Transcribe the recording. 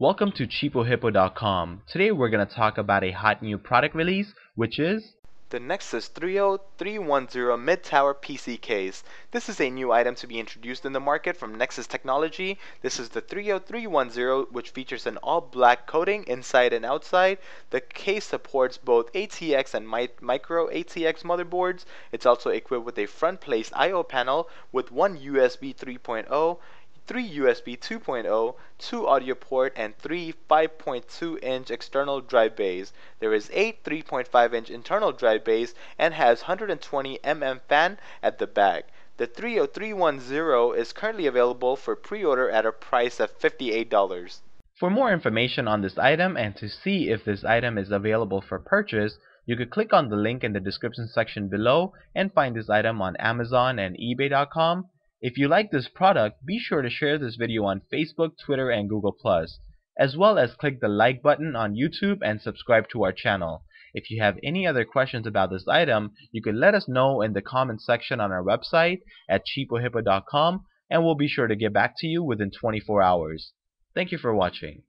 Welcome to cheapohippo.com. Today we're going to talk about a hot new product release, which is the Nexus Thrio 310 mid-tower PC case. This is a new item to be introduced in the market from Nexus Technology. This is the Thrio 310, which features an all-black coating inside and outside. The case supports both ATX and micro ATX motherboards. It's also equipped with a front-placed I/O panel with one USB 3.0, 3 USB 2.0, 2 audio port, and 3 5.2-inch external drive bays. There is 8 3.5-inch internal drive bays and has 120 fan at the back. The Thrio 310 is currently available for pre-order at a price of $58. For more information on this item and to see if this item is available for purchase, you could click on the link in the description section below and find this item on Amazon and eBay.com. If you like this product, be sure to share this video on Facebook, Twitter, and Google+, as well as click the like button on YouTube and subscribe to our channel. If you have any other questions about this item, you can let us know in the comment section on our website at cheapohippo.com, and we'll be sure to get back to you within 24 hours. Thank you for watching.